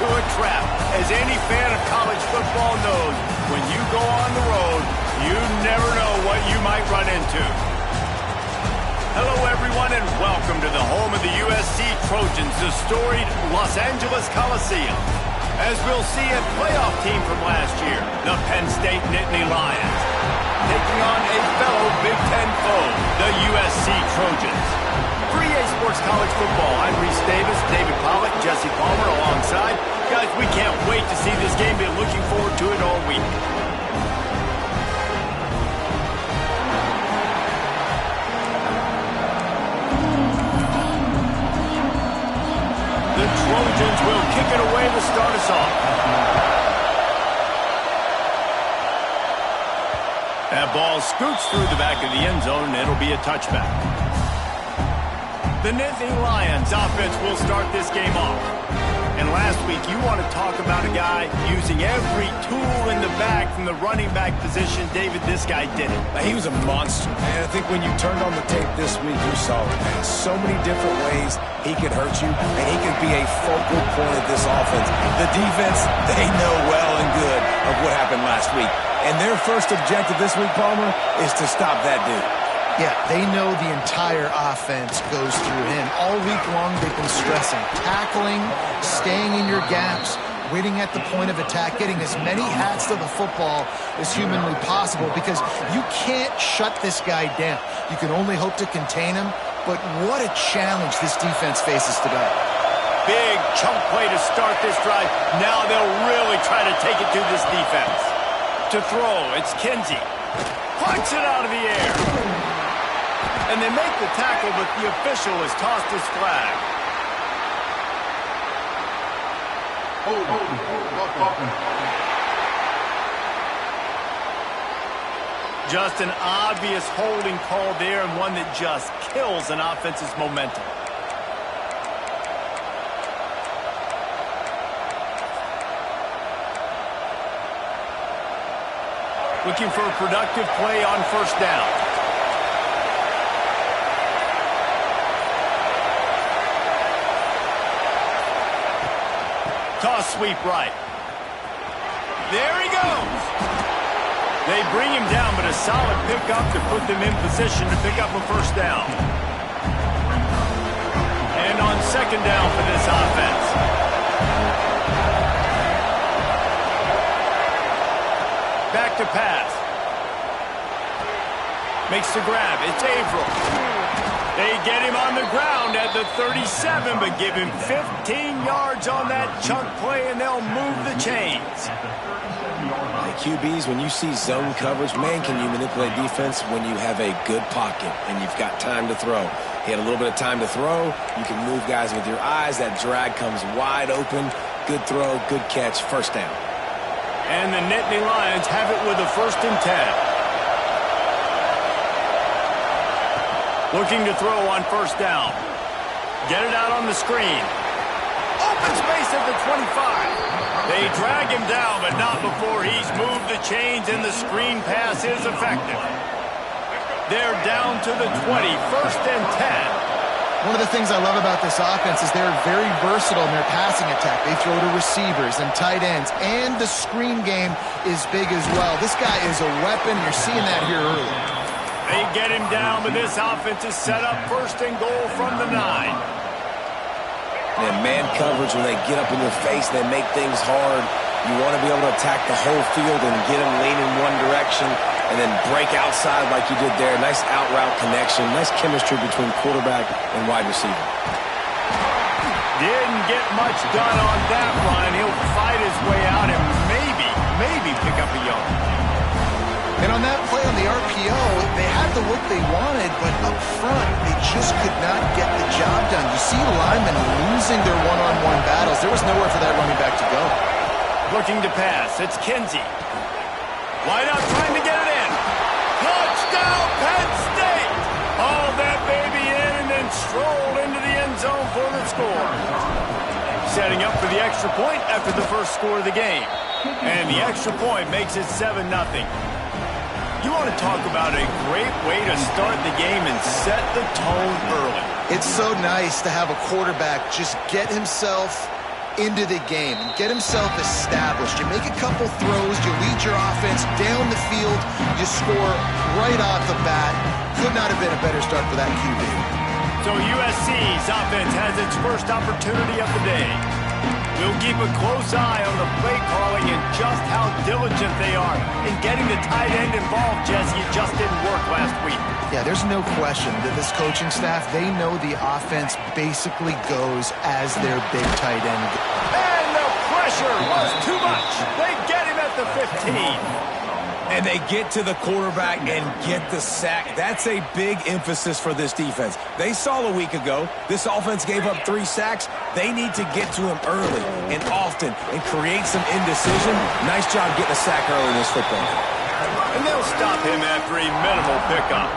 into a trap. As any fan of college football knows, when you go on the road, you never know what you might run into. Hello, everyone, and welcome to the home of the USC Trojans, the storied Los Angeles Coliseum. As we'll see, a playoff team from last year, the Penn State-USC Lions, taking on a fellow Big Ten foe, the USC Trojans. For EA Sports College Football, I'm Reese Davis, David Pollack, Jesse Palmer alongside. Guys, we can't wait to see this game. Been looking forward to it all week. The Trojans will kick it away to start us off. That ball scoots through the back of the end zone, and it'll be a touchback. The Nittany Lions offense will start this game off. And last week, you want to talk about a guy using every tool in the bag from the running back position. David, this guy did it. He was a monster, man. I think when you turned on the tape this week, you saw it, man. So many different ways he could hurt you, and he could be a focal point of this offense. The defense, they know well and good of what happened last week. And their first objective this week, Palmer, is to stop that dude. Yeah, they know the entire offense goes through him. All week long, they've been stressing. Tackling, staying in your gaps, waiting at the point of attack, getting as many hats to the football as humanly possible, because you can't shut this guy down. You can only hope to contain him, but what a challenge this defense faces today. Big chunk play to start this drive. Now they'll really try to take it to this defense. To throw, it's Kinsey. Punch it out of the air. And they make the tackle, but the official has tossed his flag. Just an obvious holding call there, and one that just kills an offense's momentum. Looking for a productive play on first down. Toss sweep right. There he goes. They bring him down, but a solid pickup to put them in position to pick up a first down. And on second down for this offense. Back to pass. Makes the grab. It's Averill. They get him on the ground at the 37, but give him 15 yards on that chunk play, and they'll move the chains. Hey, QBs, when you see zone coverage, man, can you manipulate defense when you have a good pocket and you've got time to throw. He had a little bit of time to throw. You can move guys with your eyes. That drag comes wide open. Good throw, good catch, first down. And the Nittany Lions have it with a 1st and 10. Looking to throw on first down. Get it out on the screen. Open space at the 25. They drag him down, but not before he's moved the chains, and the screen pass is effective. They're down to the 20, 1st and 10. One of the things I love about this offense is they're very versatile in their passing attack. They throw to receivers and tight ends, and the screen game is big as well. This guy is a weapon. You're seeing that here early. They get him down, but this offense is set up 1st and goal from the 9. And man coverage, when they get up in your face, they make things hard. You want to be able to attack the whole field and get them leaning one direction and then break outside like you did there. Nice out route connection. Nice chemistry between quarterback and wide receiver. Didn't get much done on that run. He'll fight his way out and maybe pick up a yard. And on that play on the RPO, they had the look they wanted, but up front, they just could not get the job done. You see linemen losing their one-on-one battles. There was nowhere for that running back to go. Looking to pass. It's Kinsey. Wide out, trying to get it in. Touchdown, Penn State! Hauled that baby in and then strolled into the end zone for the score. Setting up for the extra point after the first score of the game. And the extra point makes it 7-0. You want to talk about a great way to start the game and set the tone early. It's so nice to have a quarterback just get himself into the game and get himself established. You make a couple throws, you lead your offense down the field, you score right off the bat. Could not have been a better start for that QB. So USC's offense has its first opportunity of the day. We'll keep a close eye on the play calling and just how diligent they are in getting the tight end involved, Jesse. It just didn't work last week. Yeah, there's no question that this coaching staff, they know the offense basically goes as their big tight end. And the pressure was too much. They get him at the 15. And they get to the quarterback and get the sack. That's a big emphasis for this defense. They saw a week ago, this offense gave up 3 sacks. They need to get to him early and often and create some indecision. Nice job getting a sack early in this football game. And they'll stop him after a minimal pickup.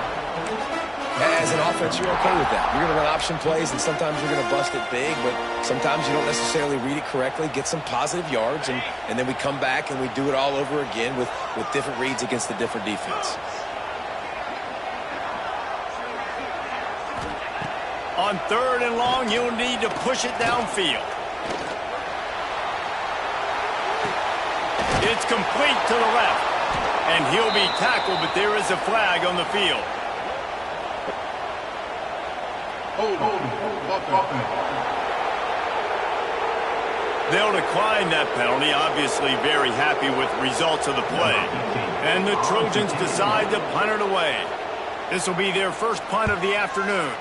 As an offense, you're okay with that. You're going to run option plays, and sometimes you're going to bust it big, but sometimes you don't necessarily read it correctly, get some positive yards, and then we come back and we do it all over again with different reads against the different defense. On 3rd and long, you'll need to push it downfield. It's complete to the left, and he'll be tackled, but there is a flag on the field. They'll decline that penalty, obviously very happy with the results of the play. And the Trojans decide to punt it away. This will be their first punt of the afternoon.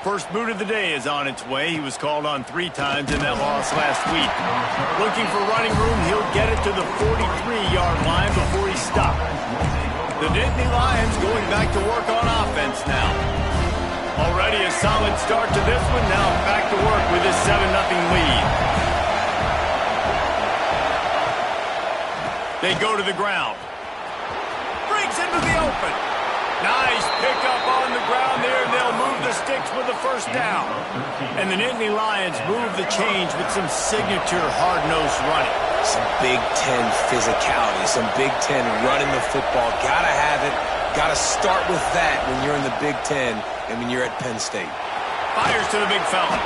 First boot of the day is on its way. He was called on 3 times in that loss last week. Looking for running room, he'll get it to the 43-yard line before he's stopped. The Nittany Lions going back to work on offense now. Already a solid start to this one. Now back to work with his 7-0 lead. They go to the ground. Breaks into the open. Nice pickup on the ground there. They'll move the sticks with the first down. And the Nittany Lions move the change with some signature hard-nosed running. Some Big Ten physicality, some Big Ten running the football. Gotta have it. Gotta start with that when you're in the Big Ten and when you're at Penn State. Fires to the big fella.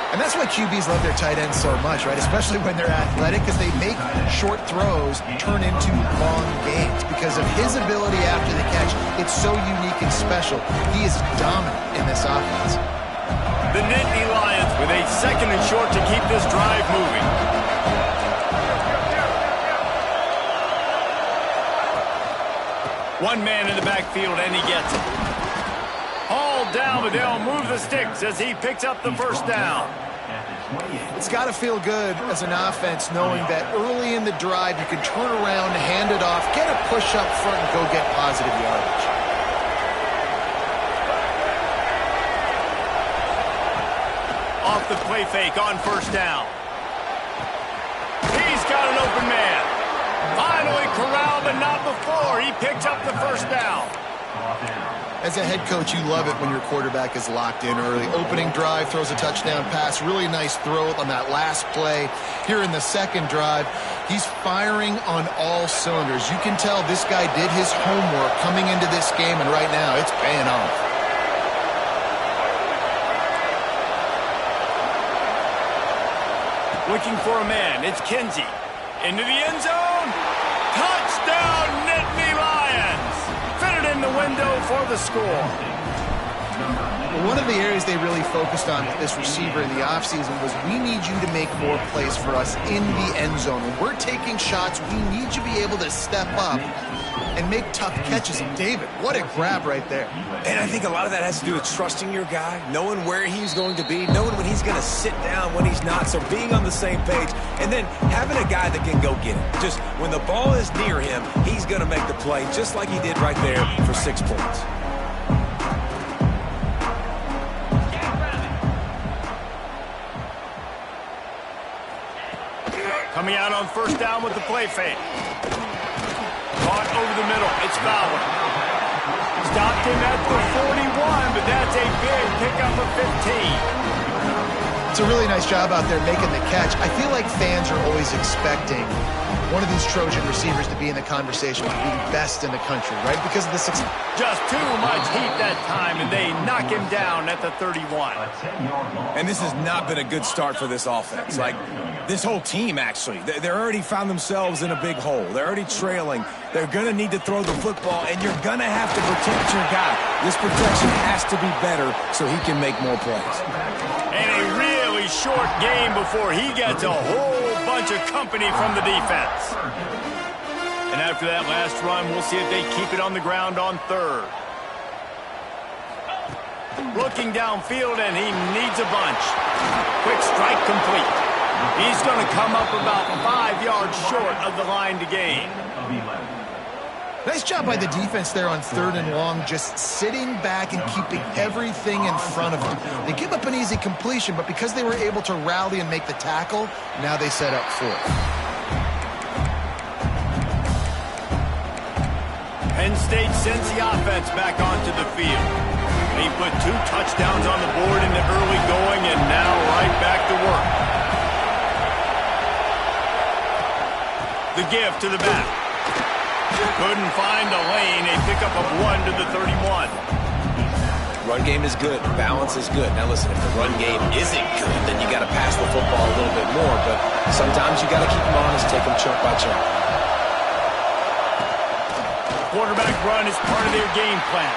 And that's why QBs love their tight ends so much, right? Especially when they're athletic, because they make short throws turn into long gains. Because of his ability after the catch, it's so unique and special. He is dominant in this offense. The Nittany Lions with a 2nd and short to keep this drive moving. One man in the backfield, and he gets it. Hauled down, but they'll move the sticks as he picks up the first down. It's got to feel good as an offense knowing that early in the drive you can turn around, hand it off, get a push up front, and go get positive yardage. Off the play fake on first down. He's got an open man. Finally corralled, but not before. He picks up the first down. As a head coach, you love it when your quarterback is locked in early. Opening drive, throws a touchdown pass. Really nice throw on that last play. Here in the second drive, he's firing on all cylinders. You can tell this guy did his homework coming into this game, and right now it's paying off. Looking for a man. It's Kinsey. Into the end zone. Touchdown, Nittany Lions. Fitted in the window for the score. One of the areas they really focused on with this receiver in the offseason was we need you to make more plays for us in the end zone. When we're taking shots, we need you to be able to step up and make tough catches. And David, what a grab right there. And I think a lot of that has to do with trusting your guy, knowing where he's going to be, knowing when he's going to sit down, when he's not. So being on the same page, and then having a guy that can go get it. Just when the ball is near him, he's going to make the play, just like he did right there for 6 points. Coming out on first down with the play fake. Caught over the middle. It's Fowler. Stopped him at the 41, but that's a big pickup of 15. It's a really nice job out there making the catch. I feel like fans are always expecting one of these Trojan receivers to be in the conversation for being best in the country, right? Because of the success. Just too much heat that time, and they knock him down at the 31. And this has not been a good start for this offense. Like, this whole team, actually. They're already found themselves in a big hole. They're already trailing. They're going to need to throw the football, and you're going to have to protect your guy. This protection has to be better so he can make more plays. And a really short game before he gets a whole bunch of company from the defense. And after that last run, we'll see if they keep it on the ground on third. Looking downfield, and he needs a bunch. Quick strike complete. He's going to come up about 5 yards short of the line to gain. Nice job by the defense there on third and long, just sitting back and keeping everything in front of them. They give up an easy completion, but because they were able to rally and make the tackle, now they set up fourth. Penn State sends the offense back onto the field. He put 2 touchdowns on the board in the early going, and now right back to work. The give to the back. Couldn't find a lane. A pickup of 1 to the 31. Run game is good. Balance is good. Now listen, if the run game isn't good, then you got to pass the football a little bit more. But sometimes you got to keep them honest, take them chunk by chunk. Quarterback run is part of their game plan.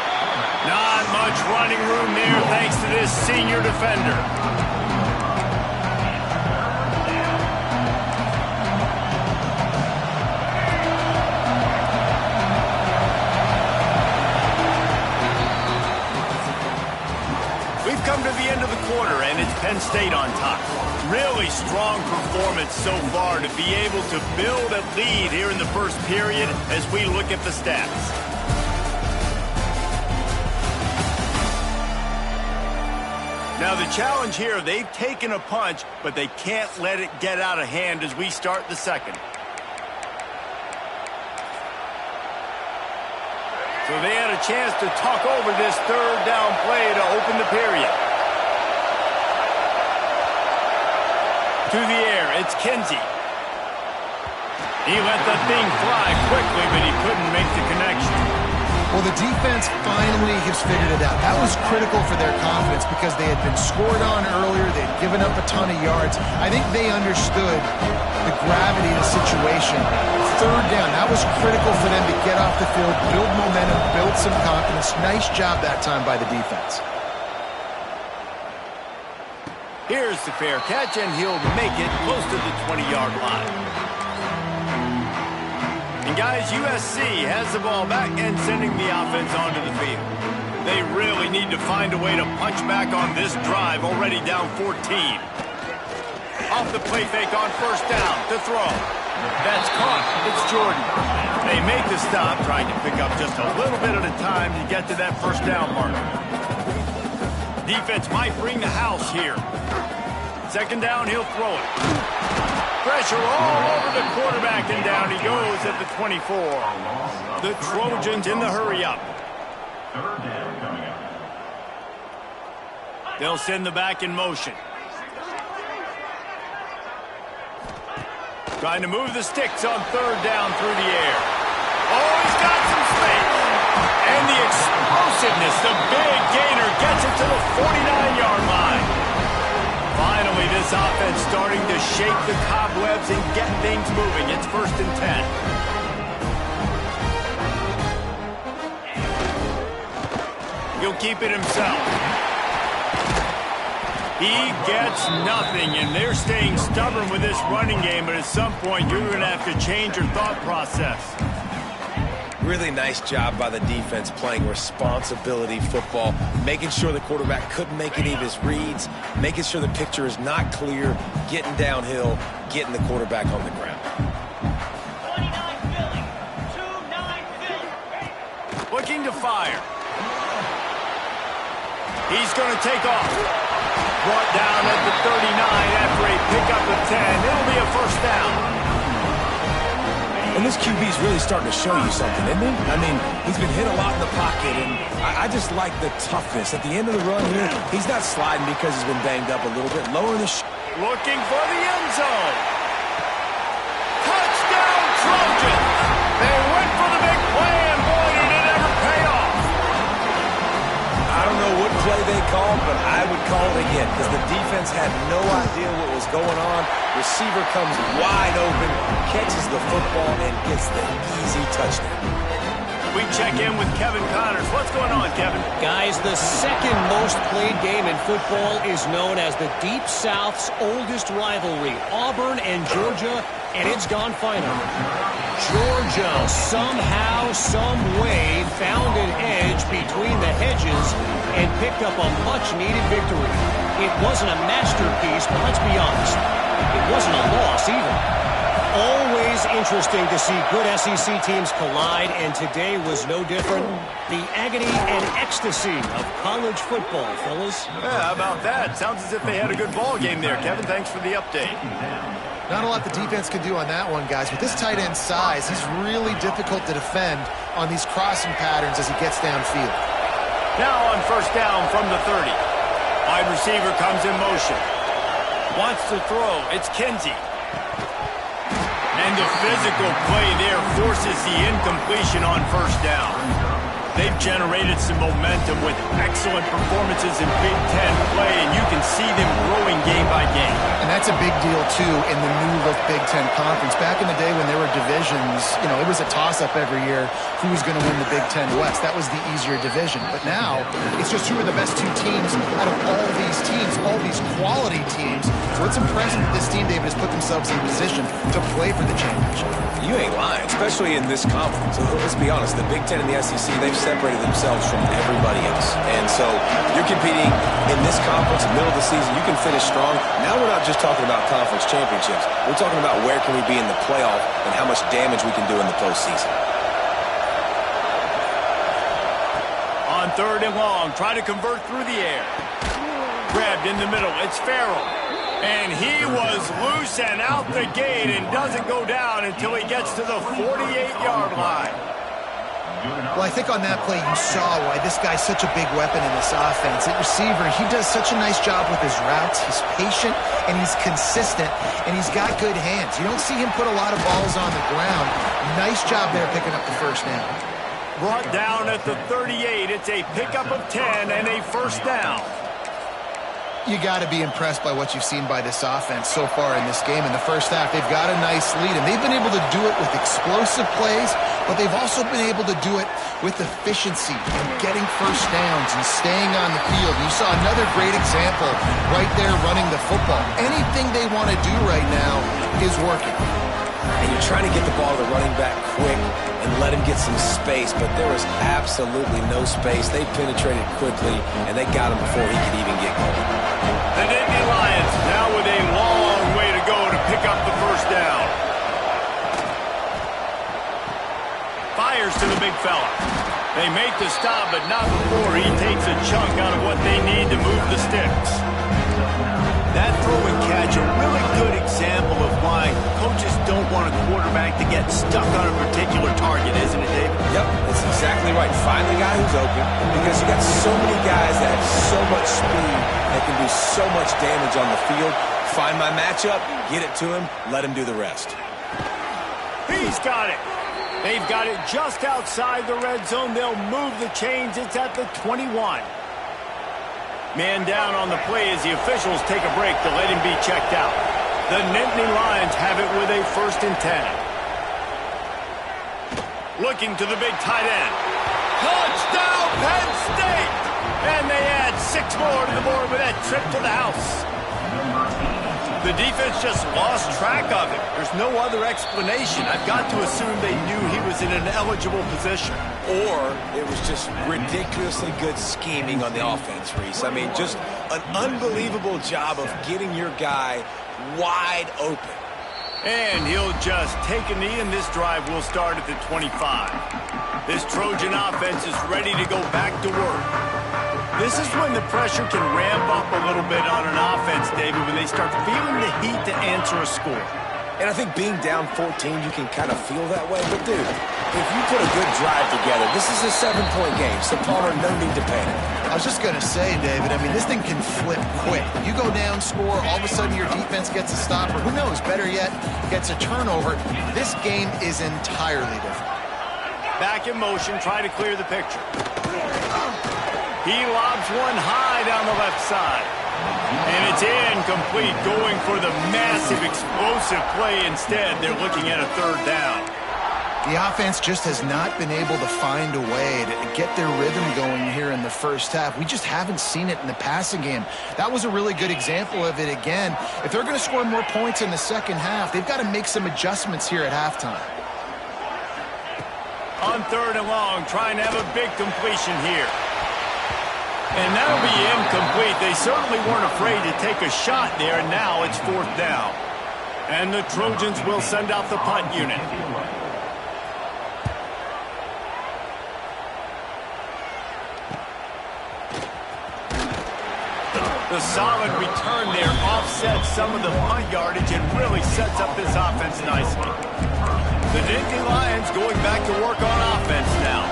Not much running room there thanks to this senior defender. We've come to the end of the quarter, and it's Penn State on top. Really strong performance so far to be able to build a lead here in the first period as we look at the stats. Now the challenge here, they've taken a punch, but they can't let it get out of hand as we start the second. So they had a chance to talk over this third down play to open the period. To the air, it's Kinsey. He let the thing fly quickly, but he couldn't make the connection. Well, the defense finally has figured it out. That was critical for their confidence because they had been scored on earlier. They had given up a ton of yards. I think they understood the gravity of the situation. Third down, that was critical for them to get off the field, build momentum, build some confidence. Nice job that time by the defense. Here's the fair catch, and he'll make it close to the 20-yard line. And guys, USC has the ball back and sending the offense onto the field. They really need to find a way to punch back on this drive, already down 14. Off the play fake on first down to throw. That's caught. It's Jordan. They make the stop, trying to pick up just a little bit at a time to get to that first down mark. Defense might bring the house here. Second down, he'll throw it. Pressure all over the quarterback, and down he goes at the 24. The Trojans in the hurry-up. They'll send the back in motion. Trying to move the sticks on third down through the air. Oh, he's got some space. And the explosiveness, the big gainer, gets it to the 49-yard line. Finally, this offense starting to shake the cobwebs and get things moving. It's 1st and 10. He'll keep it himself. He gets nothing, and they're staying stubborn with this running game, but at some point you're going to have to change your thought process. Really nice job by the defense playing responsibility football, making sure the quarterback couldn't make any of his reads, making sure the picture is not clear, getting downhill, getting the quarterback on the ground. 29 Philly. Looking to fire. He's going to take off. Brought down at the 39 after a pickup of 10. It'll be a first down. And this QB's really starting to show you something, isn't he? I mean, he's been hit a lot in the pocket, and I just like the toughness. At the end of the run here, he's not sliding because he's been banged up a little bit. Lowering the looking for the end zone. Touchdown, play they called, but I would call it again because the defense had no idea what was going on. Receiver comes wide open, catches the football, and gets the easy touchdown. We check in with Kevin Connors. What's going on, Kevin? Guys, the second most played game in football is known as the Deep South's oldest rivalry, Auburn and Georgia, and it's gone final. Georgia somehow, some way found an edge between the hedges and picked up a much-needed victory. It wasn't a masterpiece, but let's be honest, it wasn't a loss either. Always interesting to see good SEC teams collide, and today was no different. The agony and ecstasy of college football, fellas. Yeah, how about that? Sounds as if they had a good ball game there, Kevin. Thanks for the update. Not a lot the defense could do on that one, guys. With this tight end size, he's really difficult to defend on these crossing patterns as he gets downfield. Now on first down from the 30. Wide receiver comes in motion. Wants to throw. It's Kinsey. And the physical play there forces the incompletion on first down. They've generated some momentum with excellent performances in Big Ten play, and you can see them growing game by game. And that's a big deal, too, in the new-look Big Ten Conference. Back in the day when there were divisions, you know, it was a toss-up every year who was going to win the Big Ten West. That was the easier division. But now, it's just who are the best two teams out of all these teams, all these quality teams. So it's impressive that this team, David, has put themselves in position to play for the championship. You ain't lying, especially in this conference. Let's be honest, the Big Ten and the SEC, they've separated themselves from everybody else. And so you're competing in this conference, middle of the season, you can finish strong. Now we're not just talking about conference championships. We're talking about where can we be in the playoff and how much damage we can do in the postseason. On third and long, try to convert through the air. Grabbed in the middle, it's Farrell. And he was loose and out the gate and doesn't go down until he gets to the 48-yard line. Well, I think on that play you saw why this guy's such a big weapon in this offense. At receiver, he does such a nice job with his routes. He's patient, and he's consistent, and he's got good hands. You don't see him put a lot of balls on the ground. Nice job there picking up the first down. Brought down at the 38. It's a pickup of 10 and a first down. You got to be impressed by what you've seen by this offense so far in this game. In the first half, they've got a nice lead, and they've been able to do it with explosive plays, but they've also been able to do it with efficiency and getting first downs and staying on the field. You saw another great example right there running the football. Anything they want to do right now is working. And you're trying to get the ball to the running back quick and let him get some space, but there was absolutely no space. They penetrated quickly, and they got him before he could even get going. The Nittany Lions now with a long way to go to pick up the first down. Fires to the big fella. They make the stop, but not before he takes a chunk out of what they need to move the sticks. That throw and catch, a really good example of why coaches don't want a quarterback to get stuck on a particular target, isn't it, David? Yep, that's exactly right. Find the guy who's open, because you got so many guys that have so much speed that can do so much damage on the field. Find my matchup, get it to him, let him do the rest. He's got it. They've got it just outside the red zone. They'll move the chains. It's at the 21. Man down on the play as the officials take a break to let him be checked out. The Nittany Lions have it with a 1st and 10. Looking to the big tight end. Touchdown, Penn State! And they add 6 more to the board with that trip to the house. The defense just lost track of it. There's no other explanation. I've got to assume they knew he was in an eligible position. Or it was just ridiculously good scheming on the offense, Reese. I mean, just an unbelievable job of getting your guy wide open. And he'll just take a knee, and this drive will start at the 25. This Trojan offense is ready to go back to work. This is when the pressure can ramp up a little bit on an offense, David, when they start feeling the heat to answer a score. And I think being down 14, you can kind of feel that way. But, dude, if you put a good drive together, this is a 7-point game, so Palmer, no need to panic. I was just going to say, David, I mean, this thing can flip quick. You go down, score, all of a sudden your defense gets a stop, or who knows, better yet, gets a turnover. This game is entirely different. Back in motion, try to clear the picture. He lobs one high down the left side. And it's incomplete, going for the massive explosive play instead. They're looking at a third down. The offense just has not been able to find a way to get their rhythm going here in the first half. We just haven't seen it in the passing game. That was a really good example of it again. If they're going to score more points in the second half, they've got to make some adjustments here at halftime. On third and long, trying to have a big completion here. And that'll be incomplete. They certainly weren't afraid to take a shot there, and now it's fourth down. And the Trojans will send out the punt unit. The solid return there offsets some of the punt yardage and really sets up this offense nicely. The Nittany Lions going back to work on offense now.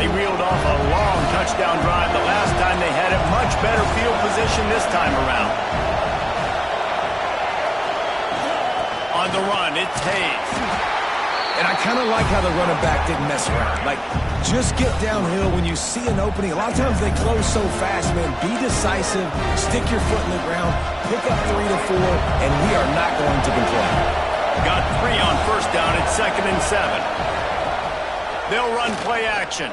They reeled off a long touchdown drive the last time they had it. Much better field position this time around. On the run, it's Hayes. And I kind of like how the running back didn't mess around. Like, just get downhill when you see an opening. A lot of times they close so fast, man. Be decisive, stick your foot in the ground, pick up 3 to 4, and we are not going to complain. Got 3 on first down. It's 2nd and 7. They'll run play action.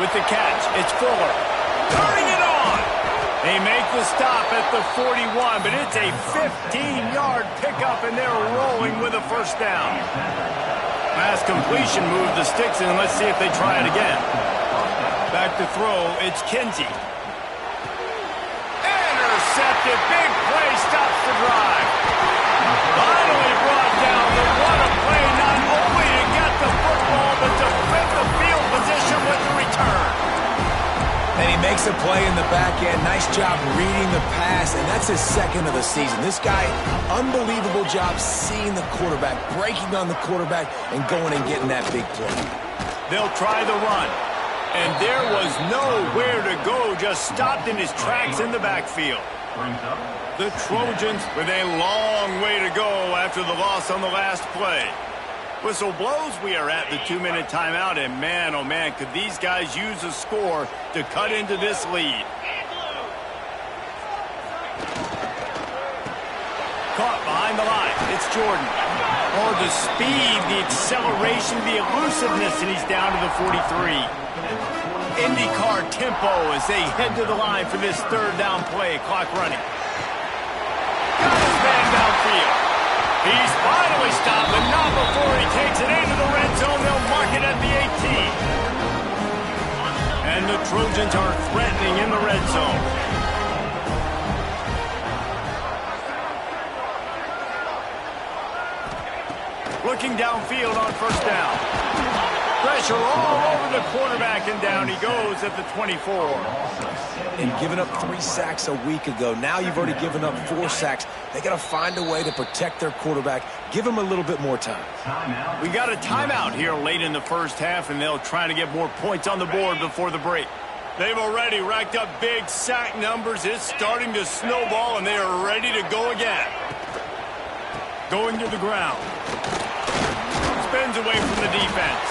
With the catch, it's Fuller. Turning it on. They make the stop at the 41, but it's a 15-yard pickup, and they're rolling with a first down. Pass completion moved the sticks, and let's see if they try it again. Back to throw, it's Kinsey. Intercepted, big play, stops the drive. Finally brought down, but what a play, not only to get the football, but to flip the field position with the return. And he makes a play in the back end. Nice job reading the pass, and that's his 2nd of the season. This guy, unbelievable job seeing the quarterback, breaking on the quarterback, and going and getting that big play. They'll try the run, and there was nowhere to go, just stopped in his tracks in the backfield. The Trojans with a long way to go after the loss on the last play. Whistle blows, we are at the 2-minute timeout, and man, oh man, could these guys use a score to cut into this lead. Caught behind the line, it's Jordan. Oh, the speed, the acceleration, the elusiveness, and he's down to the 43. IndyCar tempo as they head to the line for this third down play, clock running. Got his man downfield. He's finally stopped, but not before he takes it into the red zone. They'll mark it at the 18. And the Trojans are threatening in the red zone. Looking downfield on first down. Pressure all over the quarterback, and down he goes at the 24. And giving up 3 sacks a week ago. Now you've already given up 4 sacks. They got to find a way to protect their quarterback. Give him a little bit more time. We got a timeout here late in the first half, and they'll try to get more points on the board before the break. They've already racked up big sack numbers. It's starting to snowball, and they are ready to go again. Going to the ground. Spins away from the defense.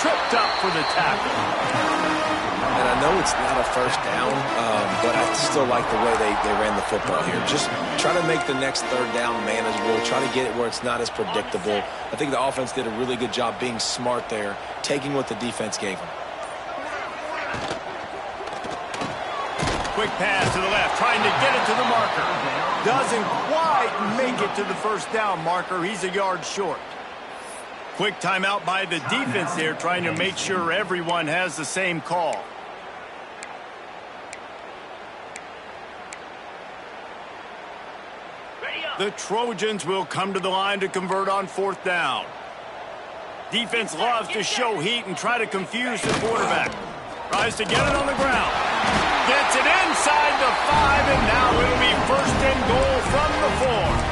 Tripped up for the tackle. And I know it's not a first down, but I still like the way they ran the football here. Just try to make the next third down manageable. Try to get it where it's not as predictable. I think the offense did a really good job being smart there, taking what the defense gave them. Quick pass to the left, trying to get it to the marker. Doesn't quite make it to the first down marker. He's a yard short. Quick timeout by the defense there, trying to make sure everyone has the same call. The Trojans will come to the line to convert on fourth down. Defense loves to show heat and try to confuse the quarterback. Tries to get it on the ground. Gets it inside the 5, and now it'll be 1st and goal from the 4.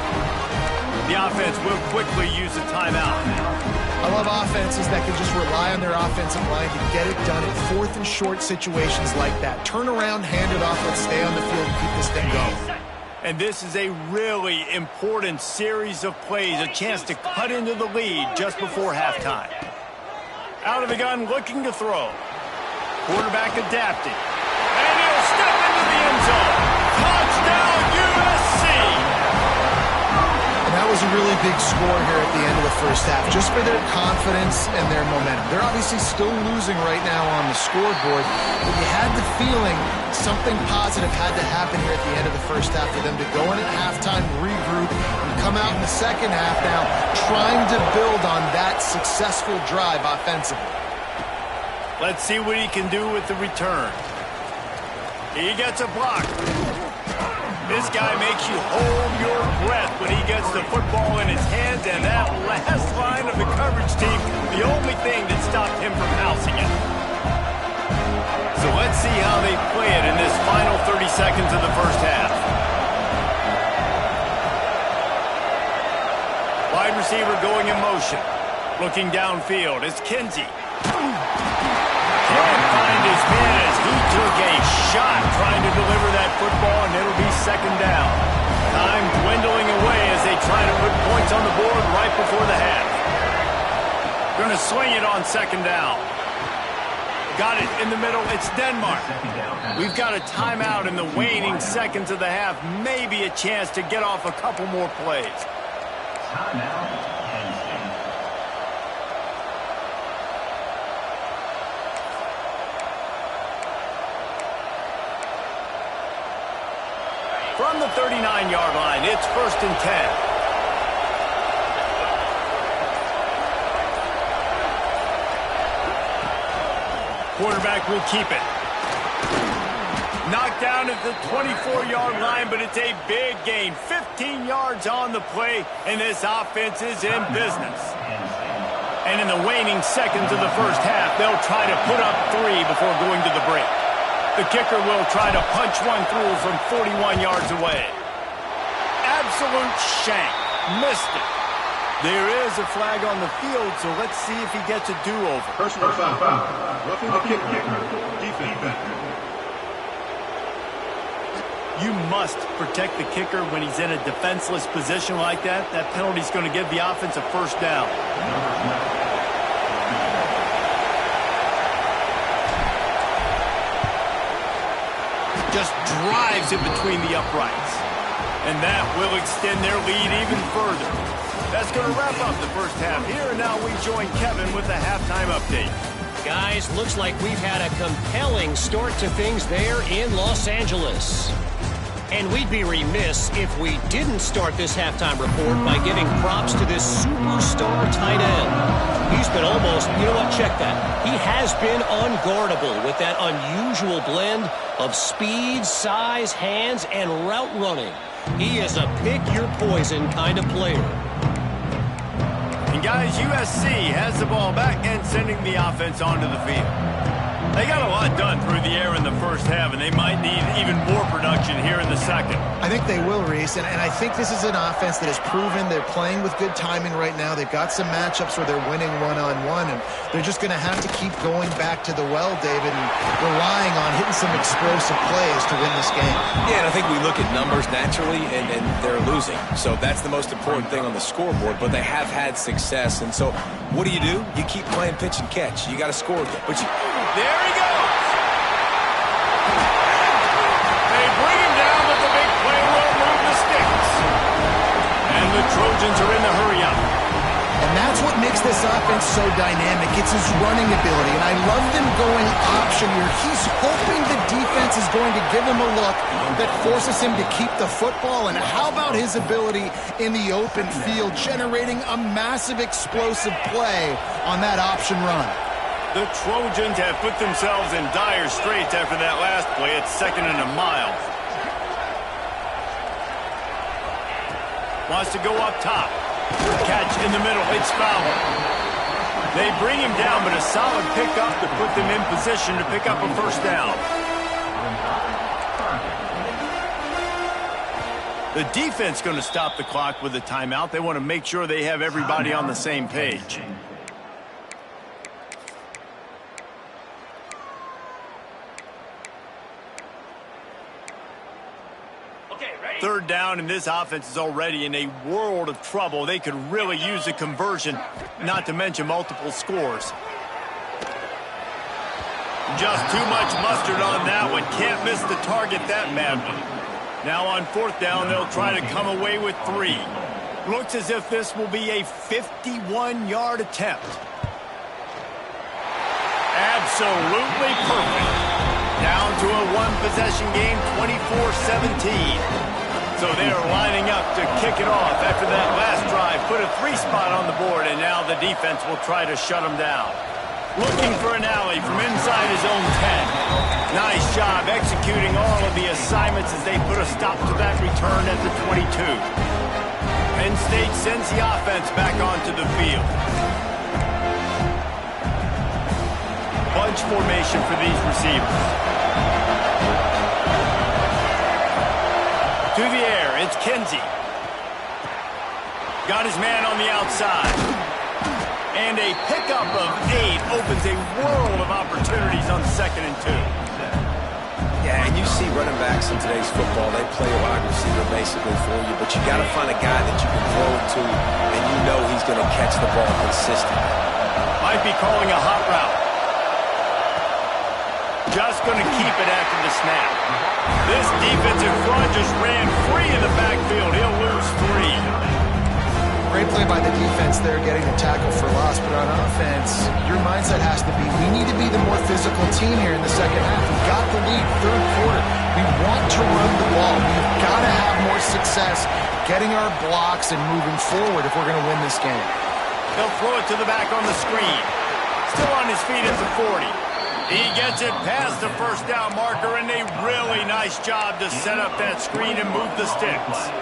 The offense will quickly use a timeout. I love offenses that can just rely on their offensive line to get it done in 4th and short situations like that. Turn around, hand it off, let's stay on the field and keep this thing going. And this is a really important series of plays, a chance to cut into the lead just before halftime. Out of the gun, looking to throw. Quarterback adapting. And he'll step into the end zone. Touchdown, USC! And that was a really big score here at the end of the first half, just for their confidence and their momentum. They're obviously still losing right now on the scoreboard, but you had the feeling something positive had to happen here at the end of the first half for them to go in at halftime, regroup, and come out in the second half now trying to build on that successful drive offensively. Let's see what he can do with the return. He gets a block. This guy makes you hold your breath when he gets the football in his hands, and that last line of the coverage team, the only thing that stopped him from housing it. So let's see how they play it in this final 30 seconds of the first half. Wide receiver going in motion. Looking downfield, it's Kinsey. Can't find his man as he took a shot trying to deliver that football, and it'll be second down. Time dwindling away as they try to put points on the board right before the half. Going to swing it on second down. Got it in the middle. It's Denmark. We've got a timeout in the waning seconds of the half. Maybe a chance to get off a couple more plays. From the 39-yard line, it's 1st and 10. Quarterback will keep it. Knocked down at the 24-yard line, but it's a big gain. 15 yards on the play, and this offense is in business. And in the waning seconds of the first half, they'll try to put up 3 before going to the break. The kicker will try to punch one through from 41 yards away. Absolute shank. Missed it. There is a flag on the field, so let's see if he gets a do-over. Personal foul. Roughing the kicker. Defense. You must protect the kicker when he's in a defenseless position like that. That penalty's going to give the offense a first down. Just drives it between the uprights. And that will extend their lead even further. That's going to wrap up the first half here, and now we join Kevin with the halftime update. Guys, looks like we've had a compelling start to things there in Los Angeles. And we'd be remiss if we didn't start this halftime report by giving props to this superstar tight end. He's been almost, you know what, check that. He has been unguardable with that unusual blend of speed, size, hands, and route running. He is a pick-your-poison kind of player. And guys, USC has the ball back and sending the offense onto the field. They got a lot done through the air in the first half, and they might need even more production here in the second. I think they will, Reese, and I think this is an offense that has proven they're playing with good timing right now. They've got some matchups where they're winning one-on-one, and they're just going to have to keep going back to the well, David, and relying on hitting some explosive plays to win this game. Yeah, and I think we look at numbers naturally, and they're losing. So that's the most important thing on the scoreboard, but they have had success. And so what do? You keep playing pitch and catch. You got to score. But there he goes. They bring him down, but the big play will move the sticks. And the Trojans are in the hurry-up. And that's what makes this offense so dynamic. It's his running ability, and I love them going option here. He's hoping the defense is going to give him a look that forces him to keep the football. And how about his ability in the open field, generating a massive explosive play on that option run? The Trojans have put themselves in dire straits after that last play. It's 2nd and a mile. Wants to go up top. Catch in the middle. It's Fowler. They bring him down, but a solid pickup to put them in position to pick up a first down. The defense going to stop the clock with a timeout. They want to make sure they have everybody on the same page. Third down, and this offense is already in a world of trouble. They could really use a conversion, not to mention multiple scores. Just too much mustard on that one. Can't miss the target that badly. Now on 4th down, they'll try to come away with 3. Looks as if this will be a 51-yard attempt. Absolutely perfect. Down to a one-possession game, 24-17. So they are lining up to kick it off after that last drive. Put a 3 spot on the board, and now the defense will try to shut them down. Looking for an alley from inside his own 10. Nice job executing all of the assignments as they put a stop to that return at the 22. Penn State sends the offense back onto the field. Bunch formation for these receivers. To the air, it's Kinsey. Got his man on the outside. And a pickup of 8 opens a world of opportunities on 2nd and 2. Yeah, and you see running backs in today's football, they play a wide receiver basically for you, but you got to find a guy that you can throw it to, and you know he's going to catch the ball consistently. Might be calling a hot route. Just going to keep it after the snap. This defensive front just ran free in the backfield. He'll lose 3. Great play by the defense there, getting the tackle for loss. But on offense, your mindset has to be, we need to be the more physical team here in the second half. We've got the lead, 3rd quarter. We want to run the ball. We've got to have more success getting our blocks and moving forward if we're going to win this game. They'll throw it to the back on the screen. Still on his feet at the 40. He gets it past the 1st down marker, and a really nice job to set up that screen and move the sticks.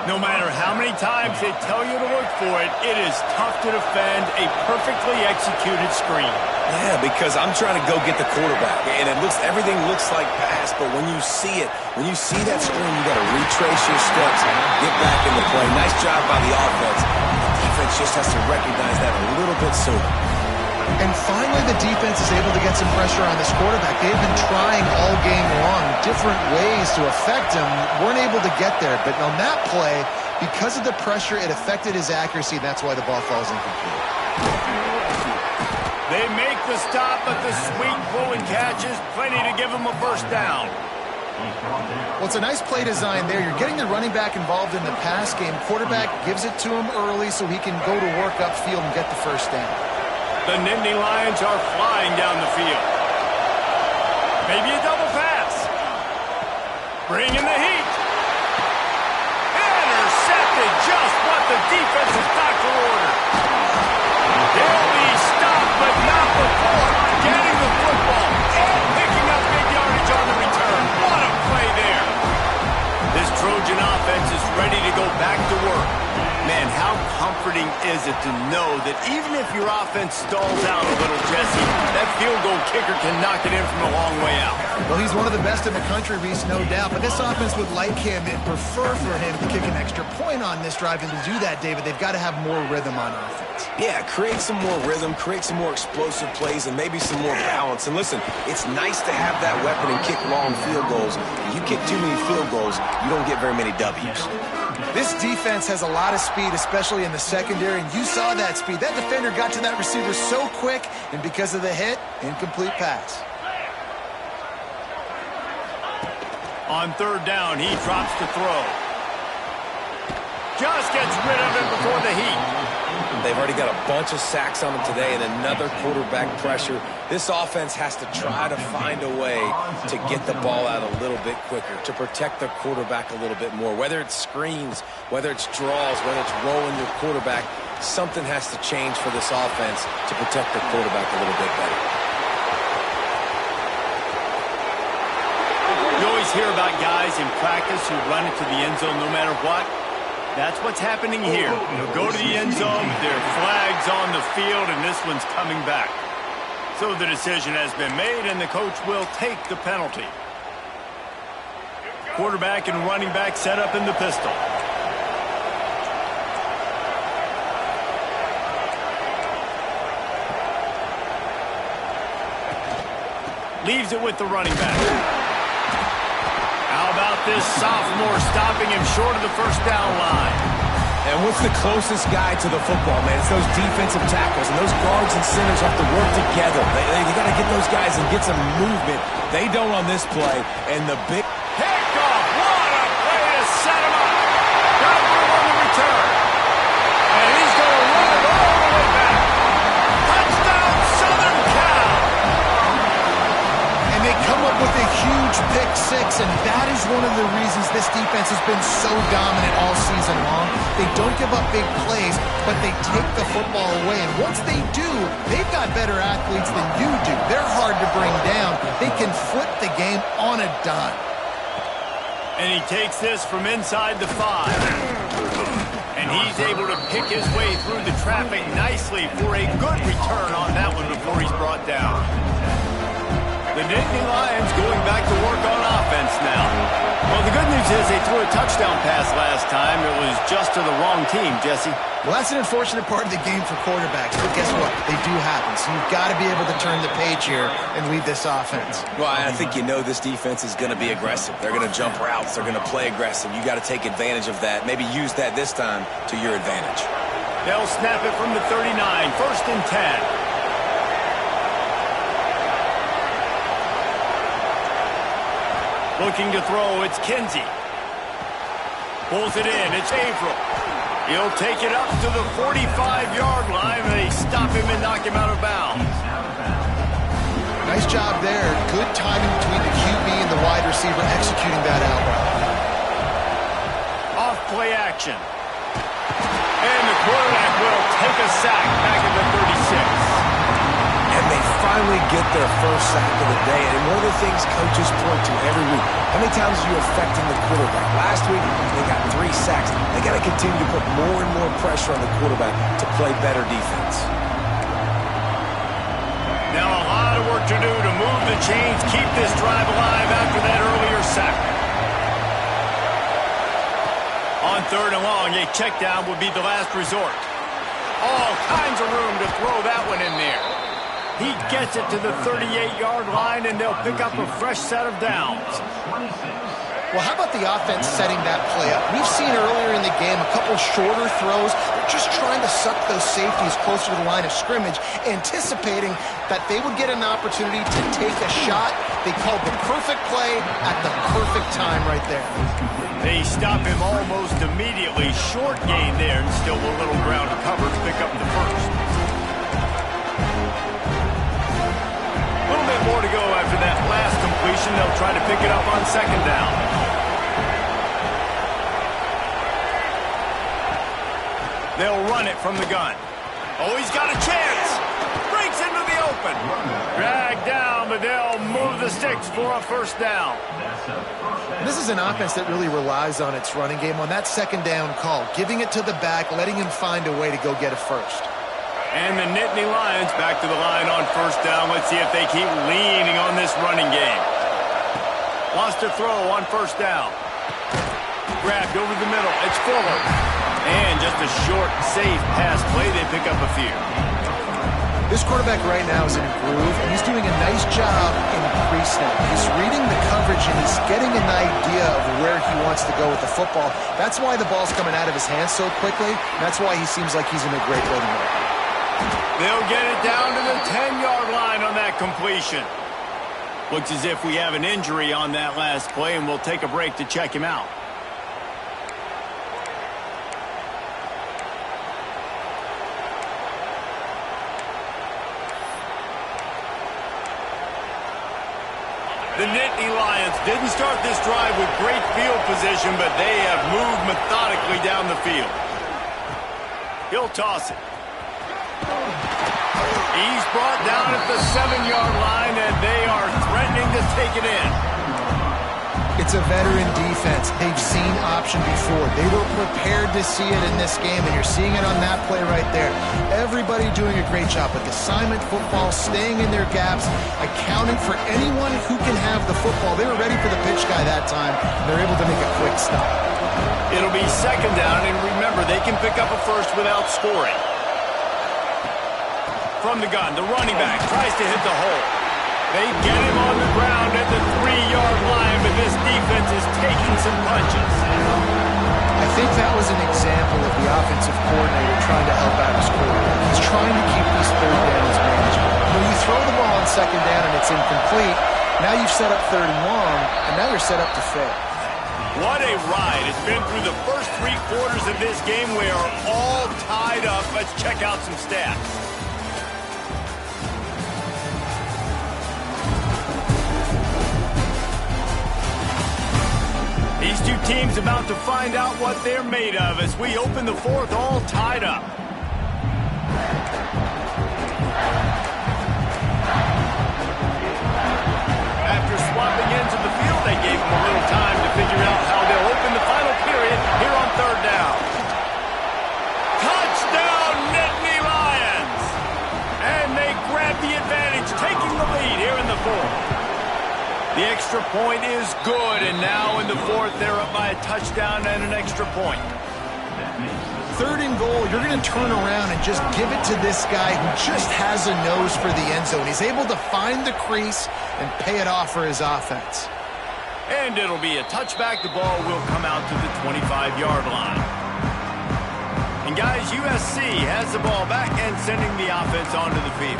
No matter how many times they tell you to look for it, it is tough to defend a perfectly executed screen. Yeah, because I'm trying to go get the quarterback, and everything looks like pass, but when you see it, when you see that screen, you got to retrace your steps, get back in the play. Nice job by the offense. The defense just has to recognize that a little bit sooner. And finally, the defense is able to get some pressure on this quarterback. They've been trying all game long different ways to affect him. Weren't able to get there. But on that play, because of the pressure, it affected his accuracy. That's why the ball falls incomplete. They make the stop, but the sweet pull and catch is plenty to give him a 1st down. Well, it's a nice play design there. You're getting the running back involved in the pass game. Quarterback gives it to him early so he can go to work upfield and get the 1st down. The Nittany Lions are flying down the field. Maybe a double pass. Bring in the heat. Intercepted, just what the defensive doctor ordered. They'll be stopped, but not before getting the football and picking up big yardage on the return. What a play there. This Trojan offense is ready to go back to work. Man, how comforting is it to know that even if your offense stalls out a little, Jesse, that field goal kicker can knock it in from a long way out. Well, he's one of the best in the country, Reese, no doubt. But this offense would like him and prefer for him to kick an extra point on this drive. And to do that, David, they've got to have more rhythm on offense. Yeah, create some more rhythm, create some more explosive plays, and maybe some more balance. And listen, it's nice to have that weapon and kick long field goals. If you kick too many field goals, you don't get very many W's. This defense has a lot of speed, especially in the secondary, and you saw that speed. That defender got to that receiver so quick, and because of the hit, incomplete pass. On 3rd down, he drops to throw. Just gets rid of it before the heat. They've already got a bunch of sacks on them today and another quarterback pressure. This offense has to try to find a way to get the ball out a little bit quicker, to protect their quarterback a little bit more. Whether it's screens, whether it's draws, whether it's rolling your quarterback, something has to change for this offense to protect their quarterback a little bit better. You always hear about guys in practice who run it to the end zone no matter what. That's what's happening here. They'll go to the end zone, their flag's on the field, and this one's coming back. So the decision has been made, and the coach will take the penalty. Quarterback and running back set up in the pistol. Leaves it with the running back. How about this sophomore stopping him short of the 1st down line? And what's the closest guy to the football, man? It's those defensive tackles, and those guards and centers have to work together. They got to get those guys and get some movement. They don't on this play, and the big... Kickoff! What a play to set him up! Got him on the return. And he's going to run it all the way back. Touchdown, Southern Cal! And they come up with a huge pick six, and that is one of the reasons this defense has been so dominant all season long. They don't give up big plays, but they take the football away. And once they do, they've got better athletes than you do. They're hard to bring down. They can flip the game on a dime. And he takes this from inside the 5. And he's able to pick his way through the traffic nicely for a good return on that one before he's brought down. The Nittany Lions going back to work on offense now. Well, the good news is they threw a touchdown pass last time. It was just to the wrong team, Jesse. Well, that's an unfortunate part of the game for quarterbacks, but guess what? They do happen, so you've got to be able to turn the page here and lead this offense. Well, I think you know this defense is going to be aggressive. They're going to jump routes. They're going to play aggressive. You got to take advantage of that. Maybe use that this time to your advantage. They'll snap it from the 39, 1st and 10. Looking to throw, it's Kinsey. Pulls it in, it's Averill. He'll take it up to the 45-yard line. They stop him and knock him out of bounds. Nice job there. Good timing between the QB and the wide receiver executing that out route. Off play action. And the quarterback will take a sack back at the 36. And they finally get their first sack of the day. And one of the things coaches point to every week, how many times are you affecting the quarterback? Last week, they got 3 sacks. They got to continue to put more and more pressure on the quarterback to play better defense. Now a lot of work to do to move the chains, keep this drive alive after that earlier sack. On 3rd and long, a check down would be the last resort. All kinds of room to throw that one in there. He gets it to the 38-yard line, and they'll pick up a fresh set of downs. Well, how about the offense setting that play up? We've seen earlier in the game a couple shorter throws. They're just trying to suck those safeties closer to the line of scrimmage, anticipating that they would get an opportunity to take a shot. They called the perfect play at the perfect time right there. They stop him almost immediately. Short gain there, and still a little ground to cover to pick up the first. A little bit more to go after that last completion. They'll try to pick it up on 2nd down. They'll run it from the gun. Oh, he's got a chance. Breaks into the open. Dragged down, but they'll move the sticks for a 1st down. This is an offense that really relies on its running game on that 2nd down call, giving it to the back, letting him find a way to go get a first. And the Nittany Lions back to the line on 1st down. Let's see if they keep leaning on this running game. Wants to throw on 1st down. Grabbed over the middle. It's Fuller. And just a short, safe pass play. They pick up a few. This quarterback right now is in a groove, and he's doing a nice job in pre-snap. He's reading the coverage, and he's getting an idea of where he wants to go with the football. That's why the ball's coming out of his hands so quickly. That's why he seems like he's in a great rhythm right now. They'll get it down to the 10-yard line on that completion. Looks as if we have an injury on that last play, and we'll take a break to check him out. The Nittany Lions didn't start this drive with great field position, but they have moved methodically down the field. He'll toss it. He's brought down at the 7-yard line, and they are threatening to take it in. It's a veteran defense. They've seen option before. They were prepared to see it in this game, and you're seeing it on that play right there. Everybody doing a great job with assignment football, staying in their gaps, accounting for anyone who can have the football. They were ready for the pitch guy that time, and they're able to make a quick stop. It'll be 2nd down, and remember, they can pick up a first without scoring. From the gun, the running back tries to hit the hole. They get him on the ground at the 3-yard line, but this defense is taking some punches. I think that was an example of the offensive coordinator trying to help out his quarterback. He's trying to keep these third downs manageable. When you throw the ball on second down and it's incomplete, now you've set up third and long, and now you're set up to fail. What a ride. It's been through the first 3 quarters of this game. We are all tied up. Let's check out some stats. These two teams about to find out what they're made of as we open the fourth all tied up. After swapping ends of the field, they gave them a little time to figure out how they'll open the final period here on third down. Touchdown, Nittany Lions! And they grab the advantage, taking the lead here in the fourth. The extra point is good, and now in the fourth, they're up by a touchdown and an extra point. Third and goal, you're going to turn around and just give it to this guy who just has a nose for the end zone. He's able to find the crease and pay it off for his offense. And it'll be a touchback. The ball will come out to the 25-yard line. And guys, USC has the ball back and sending the offense onto the field.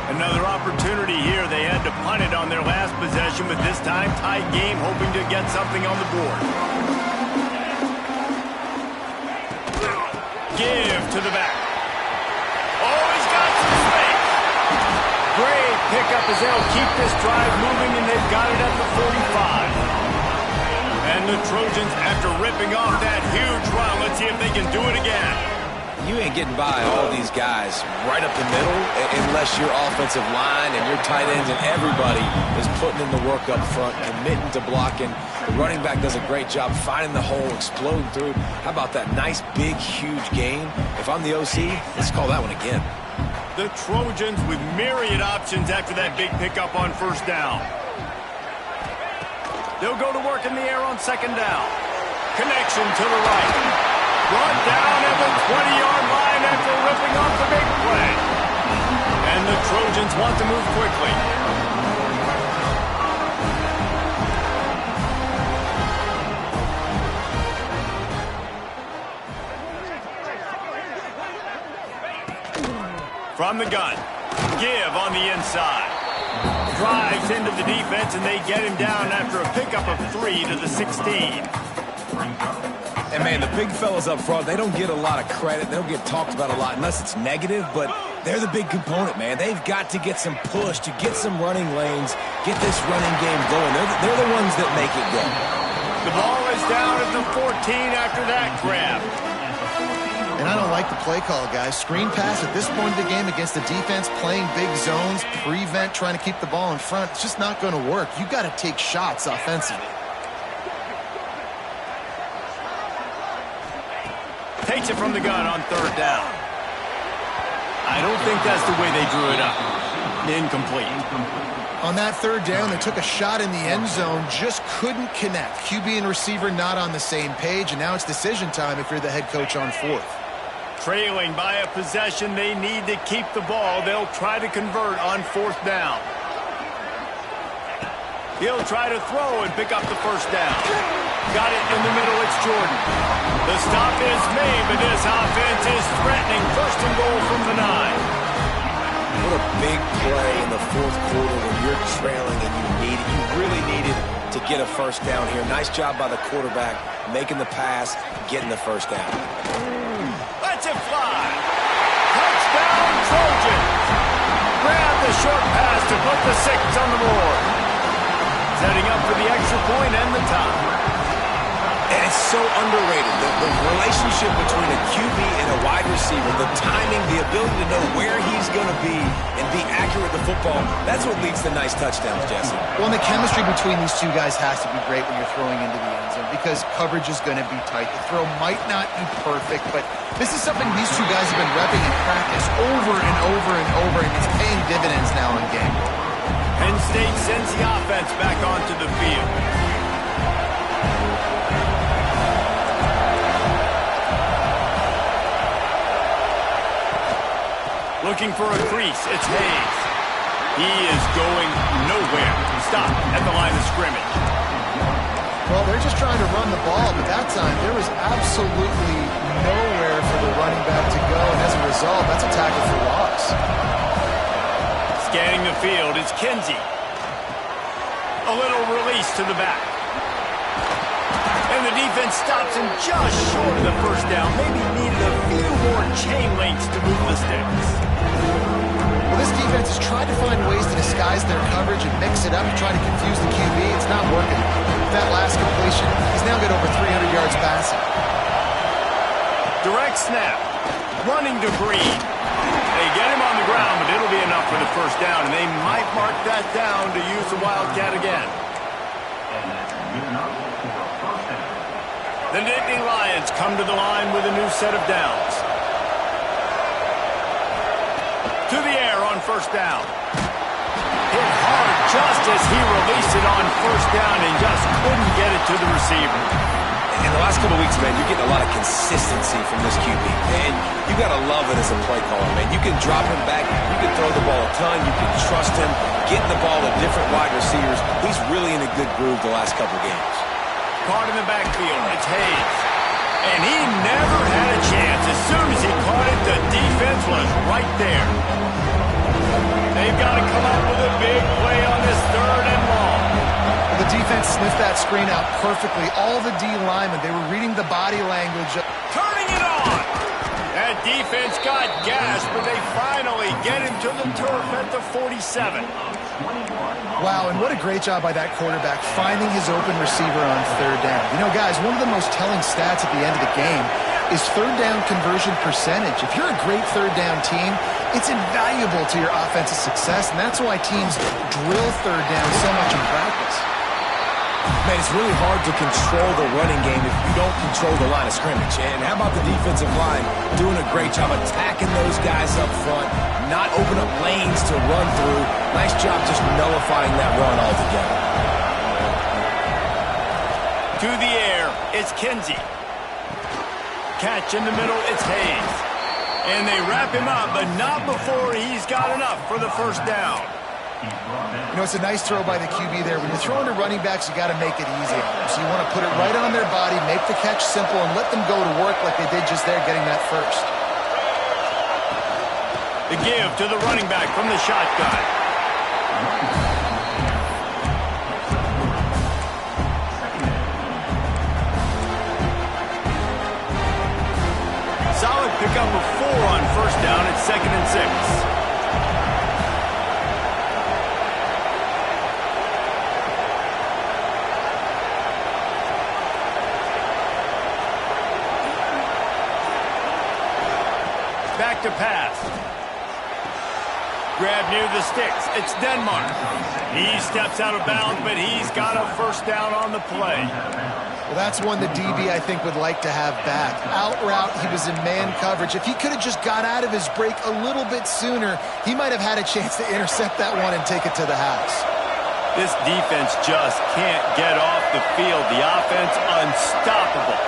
Another opportunity here. They had to punt it on their last possession, but this time tied game, hoping to get something on the board. Give to the back. Oh, he's got some space. Great pickup as they'll keep this drive moving, and they've got it at the 45. And the Trojans, after ripping off that huge run, let's see if they can do it again. You ain't getting by all these guys right up the middle unless your offensive line and your tight ends and everybody is putting in the work up front, committing to blocking. The running back does a great job finding the hole, exploding through. How about that nice, big, huge gain? If I'm the OC, let's call that one again. The Trojans with myriad options after that big pickup on first down. They'll go to work in the air on second down. Connection to the right. Brought down at the 20-yard line after ripping off the big play. And the Trojans want to move quickly. From the gun. Give on the inside. Drives into the defense, and they get him down after a pickup of 3 to the 16. And, man, the big fellas up front, they don't get a lot of credit. They don't get talked about a lot unless it's negative, but they're the big component, man. They've got to get some push, to get some running lanes, get this running game going. They're the ones that make it go. The ball is down at the 14 after that grab. And I don't like the play call, guys. Screen pass at this point of the game against the defense, playing big zones, prevent, trying to keep the ball in front. It's just not going to work. You got to take shots offensively. Takes it from the gun on third down. I don't think that's the way they drew it up. Incomplete. On that third down, they took a shot in the end zone, just couldn't connect. QB and receiver not on the same page, and now it's decision time if you're the head coach on fourth. Trailing by a possession, they need to keep the ball. They'll try to convert on fourth down. He'll try to throw and pick up the first down. Got it in the middle, it's Jordan. The stop is made, but this offense is threatening. First and goal from the 9. What a big play in the fourth quarter when you're trailing and you really needed to get a first down here. Nice job by the quarterback, making the pass, getting the first down. Let's it fly. Touchdown, Trojans. Grab the short pass to put the 6 on the board. Setting up for the extra point and the tie. And it's so underrated. The relationship between a QB and a wide receiver, the timing, the ability to know where he's going to be and be accurate with the football, that's what leads to nice touchdowns, Jesse. Well, and the chemistry between these two guys has to be great when you're throwing into the end zone because coverage is going to be tight. The throw might not be perfect, but this is something these two guys have been repping in practice over and over and over, and it's paying dividends now in game. Penn State sends the offense back onto the field. Looking for a crease, it's Hayes. He is going nowhere. Stop at the line of scrimmage. Well, they're just trying to run the ball, but that time there was absolutely nowhere for the running back to go, and as a result, that's a tackle for loss. Scanning the field, it's Kinsey. A little release to the back. And the defense stops him just short of the first down. Maybe needed a few more chain links to move the sticks. Well, this defense has tried to find ways to disguise their coverage and mix it up to try to confuse the QB. It's not working. With that last completion, he's now got over 300 yards passing. Direct snap. Running to Green. They get him on the ground, but it'll be enough for the first down, and they might mark that down to use the Wildcat again. The Nittany Lions come to the line with a new set of downs. To the air on first down. Hit hard just as he released it on first down and just couldn't get it to the receiver. In the last couple of weeks, man, you're getting a lot of consistency from this QB. And you got to love it as a play caller, man. You can drop him back. You can throw the ball a ton. You can trust him. Getting the ball to different wide receivers. He's really in a good groove the last couple of games. Caught in the backfield. It's Hayes. And he never had a chance. As soon as he caught it, the defense was right there. They've got to come up with a big play on this third and long. Well, the defense sniffed that screen out perfectly. All the D linemen, they were reading the body language. Turning it on. That defense got gashed, but they finally get him to the turf at the 47. Wow, and what a great job by that quarterback finding his open receiver on third down. You know, guys, one of the most telling stats at the end of the game is third down conversion percentage. If you're a great third down team, it's invaluable to your offensive success, and that's why teams drill third down so much in practice. Man, it's really hard to control the running game if you don't control the line of scrimmage. And how about the defensive line doing a great job attacking those guys up front, not open up lanes to run through. Nice job just nullifying that run altogether. To the air, it's Kinsey. Catch in the middle, it's Hayes. And they wrap him up, but not before he's got enough for the first down. You know, it's a nice throw by the QB there. When you're throwing to running backs, you got to make it easy. So you want to put it right on their body, make the catch simple, and let them go to work like they did just there, getting that first. The give to the running back from the shotgun. Solid pickup of 4 on first down at 2nd and 6. Back to pass. Grab near the sticks. It's Denmark. He steps out of bounds, but he's got a first down on the play. Well, that's one the DB, I think, would like to have back. Out route, he was in man coverage. If he could have just got out of his break a little bit sooner, he might have had a chance to intercept that one and take it to the house. This defense just can't get off the field. The offense unstoppable.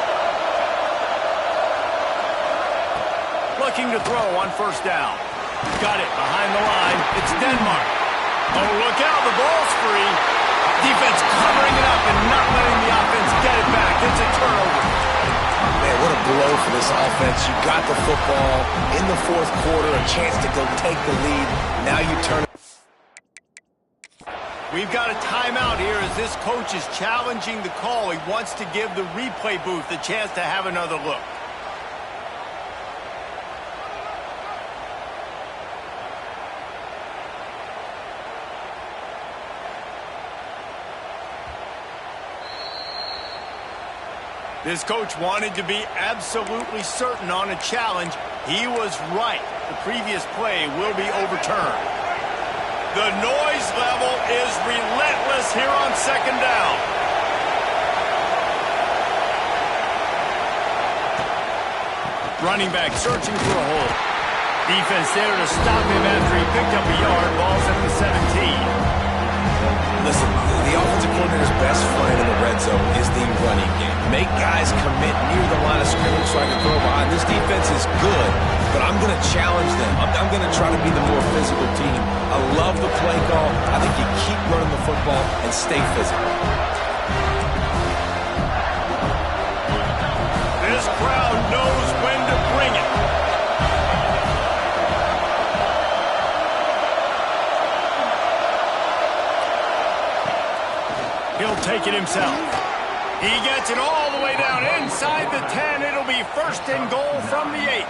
Looking to throw on first down. Got it behind the line. It's Denmark. Oh, look out. The ball's free. Defense covering it up and not letting the offense get it back. It's a turnover. Man, what a blow for this offense. You got the football in the fourth quarter, a chance to go take the lead. Now you turn it. We've got a timeout here as this coach is challenging the call. He wants to give the replay booth a chance to have another look. This coach wanted to be absolutely certain on a challenge. He was right. The previous play will be overturned. The noise level is relentless here on second down. Running back searching for a hole. Defense there to stop him after he picked up a yard. Ball's at the 17. Listen, the offensive coordinator's best friend in the red zone is the running game. Make guys commit near the line of scrimmage so I can throw behind. This defense is good, but I'm going to challenge them. I'm going to try to be the more physical team. I love the play call. I think you keep running the football and stay physical. This crowd knows when to bring it. He'll take it himself. He gets it all the way down inside the 10. It'll be first and goal from the 8.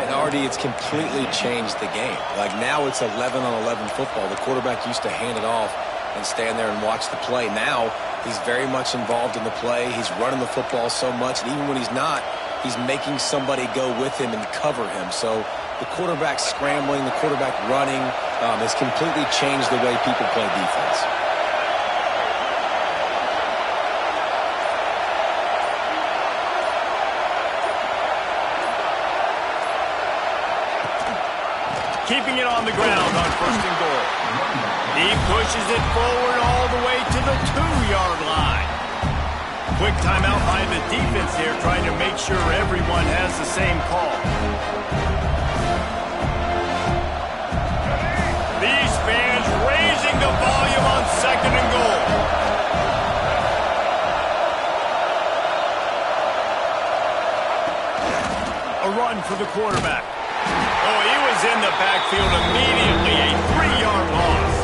And already it's completely changed the game. Like now it's 11-on-11 football. The quarterback used to hand it off and stand there and watch the play. Now he's very much involved in the play. He's running the football so much, and even when he's not, he's making somebody go with him and cover him. So the quarterback scrambling, the quarterback running has completely changed the way people play defense. Keeping it on the ground on first and goal. He pushes it forward all the way to the 2-yard line. Quick timeout by the defense here, trying to make sure everyone has the same call. These fans raising the volume on second and goal. A run for the quarterback. Oh, he was in the backfield immediately, a 3-yard loss.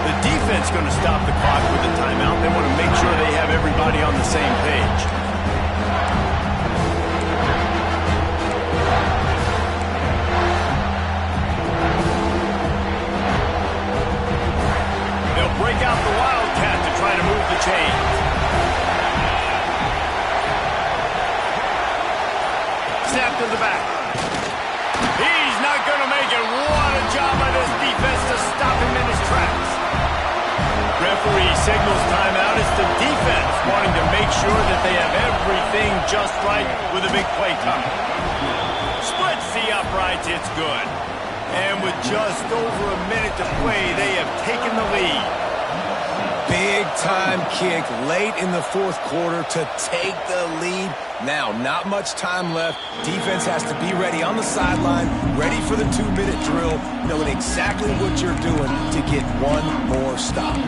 The defense going to stop the clock with a timeout. They want to make sure they have everybody on the same page. They'll break out the Wildcat to try to move the chains. Snap to the back. He's not going to make it. What a job by this defense to stop him in his tracks. Referee signals timeout. It's the defense wanting to make sure that they have everything just right with a big play coming. Splits the uprights. It's good. And with just over a minute to play, they have taken the lead. Big-time kick late in the fourth quarter to take the lead. Now, not much time left. Defense has to be ready on the sideline, ready for the 2-minute drill, knowing exactly what you're doing to get one more stop.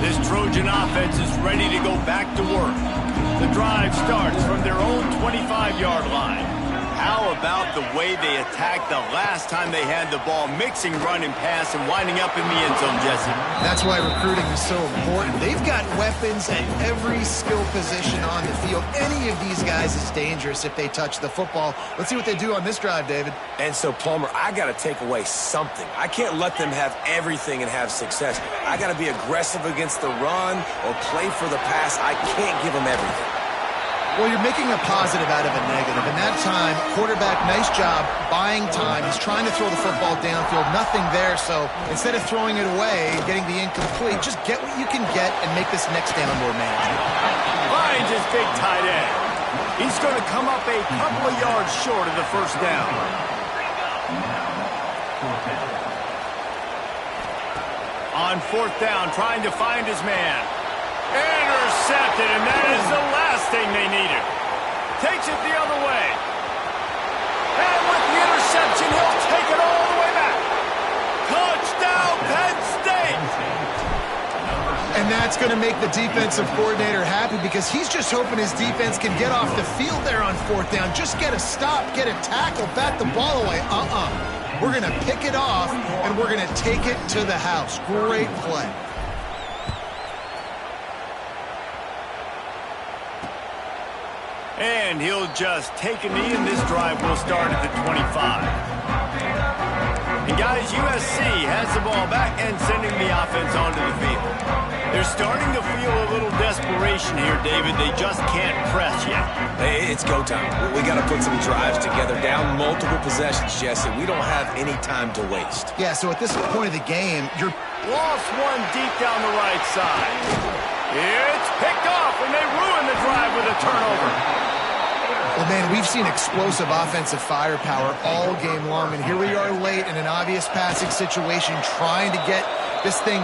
This Trojan offense is ready to go back to work. The drive starts from their own 25-yard line. How about the way they attacked the last time they had the ball, mixing run and pass and winding up in the end zone, Jesse? That's why recruiting is so important. They've got weapons at every skill position on the field. Any of these guys is dangerous if they touch the football. Let's see what they do on this drive, David. And so, Palmer, I got to take away something. I can't let them have everything and have success. I got to be aggressive against the run or play for the pass. I can't give them everything. Well, you're making a positive out of a negative. In that time, quarterback, nice job, buying time. He's trying to throw the football downfield. Nothing there, so instead of throwing it away and getting the incomplete, just get what you can get and make this next down more manageable. Finds his big tight end. He's going to come up a couple of yards short of the first down. On fourth down, trying to find his man. Intercepted, and that is the last thing they needed. Takes it the other way. And with the interception, he'll take it all the way back. Touchdown, Penn State! And that's going to make the defensive coordinator happy because he's just hoping his defense can get off the field there on fourth down. Just get a stop, get a tackle, bat the ball away. We're going to pick it off, and we're going to take it to the house. Great play. And he'll just take a knee, and this drive will start at the 25. And guys, USC has the ball back and sending the offense onto the field. They're starting to feel a little desperation here, David. They just can't press yet. Hey, it's go time. We got to put some drives together. Down multiple possessions, Jesse. We don't have any time to waste. Yeah, so at this point of the game, you're... Lost one deep down the right side. It's picked off, and they ruin the drive with a turnover. Well, man, we've seen explosive offensive firepower all game long, and here we are late in an obvious passing situation trying to get this thing